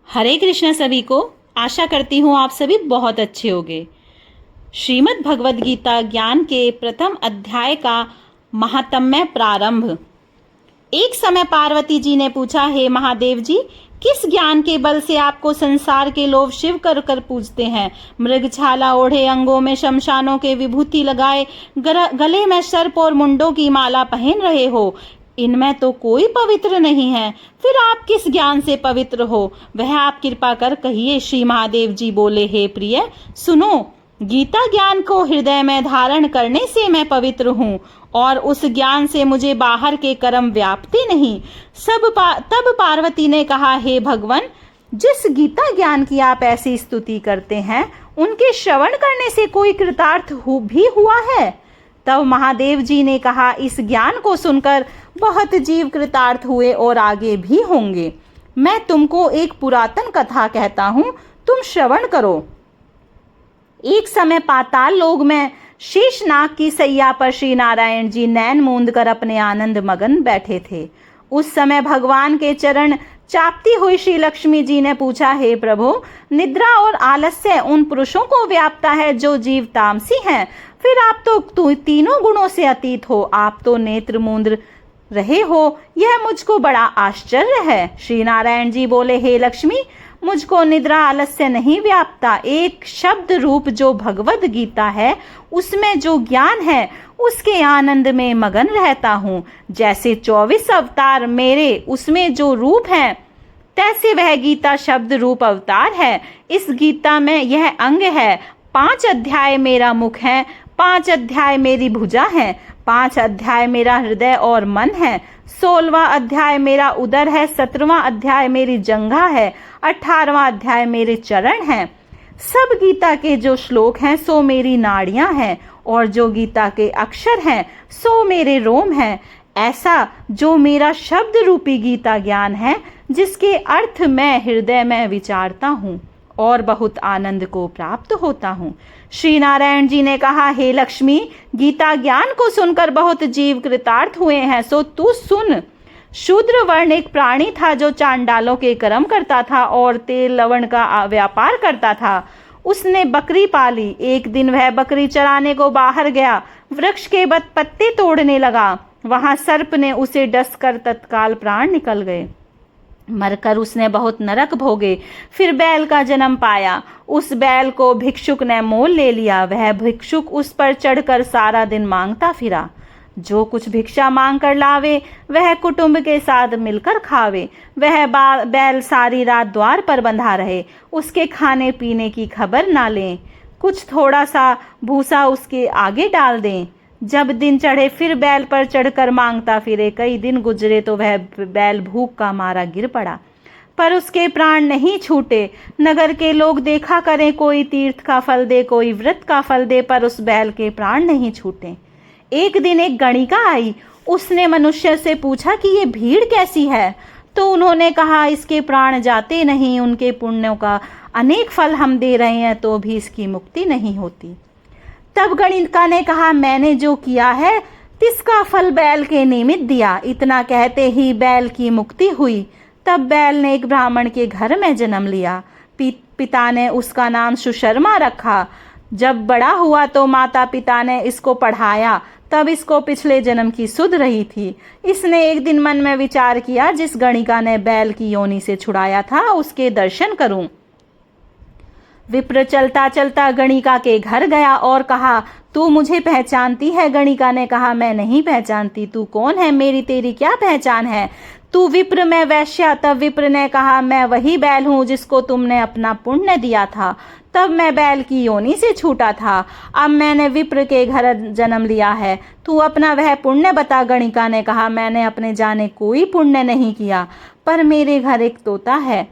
हरे कृष्णा सभी को। आशा करती हूँ आप सभी बहुत अच्छे होंगे। श्रीमद् भगवद गीता ज्ञान के प्रथम अध्याय का महात्म्य प्रारंभ। एक समय पार्वती जी ने पूछा, हे महादेव जी, किस ज्ञान के बल से आपको संसार के लोग शिव कर कर पूजते हैं? मृगछाला ओढ़े, अंगों में शमशानों के विभूति लगाए, गले में सर्प और मुंडों की माला पहन रहे हो। इनमें तो कोई पवित्र नहीं है, फिर आप किस ज्ञान से पवित्र हो? वह आप कृपा कर कहिए। श्री महादेव जी बोले, हे प्रिय, सुनो, गीता ज्ञान को हृदय में धारण करने से मैं पवित्र हूँ और उस ज्ञान से मुझे बाहर के कर्म व्याप्ति नहीं। तब पार्वती ने कहा, हे भगवान, जिस गीता ज्ञान की आप ऐसी स्तुति करते हैं, उनके श्रवण करने से कोई कृतार्थ भी हुआ है? तब महादेव जी ने कहा, इस ज्ञान को सुनकर बहुत जीव कृतार्थ हुए और आगे भी होंगे। मैं तुमको एक पुरातन कथा कहता हूँ, तुम श्रवण करो। एक समय पाताल लोक में शेषनाग की सैया पर श्री नारायण जी नैन मूंद कर अपने आनंद मगन बैठे थे। उस समय भगवान के चरण चापती हुई श्री लक्ष्मी जी ने पूछा, हे प्रभु, निद्रा और आलस्य उन पुरुषों को व्यापता है जो जीव तामसी हैं, फिर आप तो तीनों गुणों से अतीत हो, आप तो नेत्र मूंद रहे हो, यह मुझको बड़ा आश्चर्य है। श्री नारायण जी बोले, हे लक्ष्मी, मुझको निद्रा आलस्य नहीं व्यापता। एक शब्द रूप जो भगवद गीता है, उसमें जो ज्ञान है, उसके आनंद में मगन रहता हूँ। जैसे 24 अवतार मेरे उसमें जो रूप है, तैसे वह गीता शब्द रूप अवतार है। इस गीता में यह अंग है। 5 अध्याय मेरा मुख है, 5 अध्याय मेरी भुजा है, 5 अध्याय मेरा हृदय और मन है, 16वां अध्याय मेरा उदर है, 17वां अध्याय मेरी जंघा है, 18वां अध्याय मेरे चरण हैं। सब गीता के जो श्लोक हैं सो मेरी नाड़ियां हैं, और जो गीता के अक्षर हैं सो मेरे रोम हैं। ऐसा जो मेरा शब्द रूपी गीता ज्ञान है, जिसके अर्थ मैं हृदय में विचारता हूँ और बहुत आनंद को प्राप्त होता हूँ। श्री नारायण जी ने कहा, हे लक्ष्मी, गीता ज्ञान को सुनकर बहुत जीव कृतार्थ हुए हैं, सो तू सुन। शूद्र वर्ण एक प्राणी था जो चांडालों के कर्म करता था और तेल लवण का व्यापार करता था। उसने बकरी पाली। एक दिन वह बकरी चराने को बाहर गया, वृक्ष के पत्ते तोड़ने लगा। वहां सर्प ने उसे डस कर तत्काल प्राण निकल गए। मरकर उसने बहुत नरक भोगे। फिर बैल का जन्म पाया। उस बैल को भिक्षुक ने मोल ले लिया। वह भिक्षुक उस पर चढ़कर सारा दिन मांगता फिरा। जो कुछ भिक्षा मांग कर लावे, वह कुटुंब के साथ मिलकर खावे। वह बैल सारी रात द्वार पर बंधा रहे, उसके खाने पीने की खबर ना लें। कुछ थोड़ा सा भूसा उसके आगे डाल दें। जब दिन चढ़े फिर बैल पर चढ़कर मांगता फिरे। कई दिन गुजरे तो वह बैल भूख का मारा गिर पड़ा, पर उसके प्राण नहीं छूटे। नगर के लोग देखा करें, कोई तीर्थ का फल दे, कोई व्रत का फल दे, पर उस बैल के प्राण नहीं छूटे। एक दिन एक गणिका आई। उसने मनुष्य से पूछा कि ये भीड़ कैसी है? तो उन्होंने कहा, इसके प्राण जाते नहीं, उनके पुण्यों का अनेक फल हम दे रहे हैं तो भी इसकी मुक्ति नहीं होती। तब गणिका ने कहा, मैंने जो किया है तिसका फल बैल के निमित्त दिया। इतना कहते ही बैल की मुक्ति हुई। तब बैल ने एक ब्राह्मण के घर में जन्म लिया। पिता ने उसका नाम सुशर्मा रखा। जब बड़ा हुआ तो माता पिता ने इसको पढ़ाया। तब इसको पिछले जन्म की सुध रही थी। इसने एक दिन मन में विचार किया, जिस गणिका ने बैल की योनि से छुड़ाया था, उसके दर्शन करूं। विप्र चलता चलता गणिका के घर गया और कहा, तू मुझे पहचानती है? गणिका ने कहा, मैं नहीं पहचानती। तू कौन है? मेरी तेरी क्या पहचान है? तू विप्र, मैं वैश्या। तब विप्र ने कहा, मैं वही बैल हूँ जिसको तुमने अपना पुण्य दिया था। तब मैं बैल की योनि से छूटा था। अब मैंने विप्र के घर जन्म लिया है। तू अपना वह पुण्य बता। गणिका ने कहा, मैंने अपने जाने कोई पुण्य नहीं किया, पर मेरे घर एक तोता है,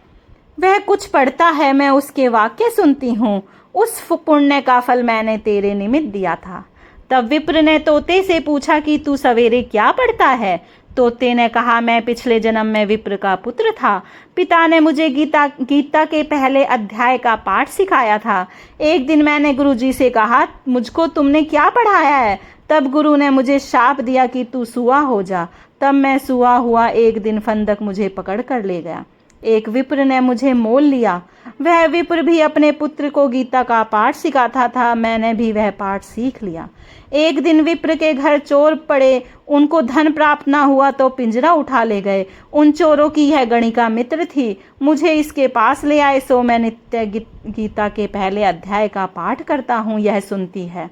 वह कुछ पढ़ता है, मैं उसके वाक्य सुनती हूँ। उस पुण्य का फल मैंने तेरे निमित्त दिया था। तब विप्र ने तोते से पूछा कि तू सवेरे क्या पढ़ता है? तोते ने कहा, मैं पिछले जन्म में विप्र का पुत्र था। पिता ने मुझे गीता के पहले अध्याय का पाठ सिखाया था। एक दिन मैंने गुरुजी से कहा, मुझको तुमने क्या पढ़ाया है? तब गुरु ने मुझे शाप दिया कि तू सुआ हो जा। तब मैं सुआ हुआ। एक दिन फंदक मुझे पकड़ कर ले गया। एक विप्र ने मुझे मोल लिया। वह विप्र भी अपने पुत्र को गीता का पाठ सिखाता था। मैंने भी वह पाठ सीख लिया। एक दिन विप्र के घर चोर पड़े, उनको धन प्राप्त ना हुआ तो पिंजरा उठा ले गए। उन चोरों की यह गणिका मित्र थी। मुझे इसके पास ले आए, सो मैं नित्य गीता के पहले अध्याय का पाठ करता हूँ। यह सुनती है,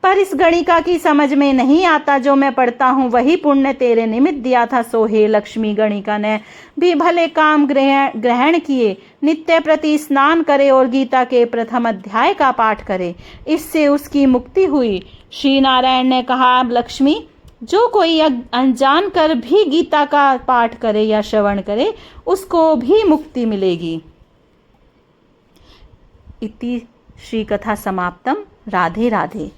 पर इस गणिका की समझ में नहीं आता। जो मैं पढ़ता हूँ वही पुण्य तेरे निमित्त दिया था। सो हे लक्ष्मी, गणिका ने भी भले काम ग्रहण किए। नित्य प्रति स्नान करे और गीता के प्रथम अध्याय का पाठ करे। इससे उसकी मुक्ति हुई। श्री नारायण ने कहा, लक्ष्मी, जो कोई अनजान कर भी गीता का पाठ करे या श्रवण करे, उसको भी मुक्ति मिलेगी। इति श्री कथा समाप्तम। राधे राधे।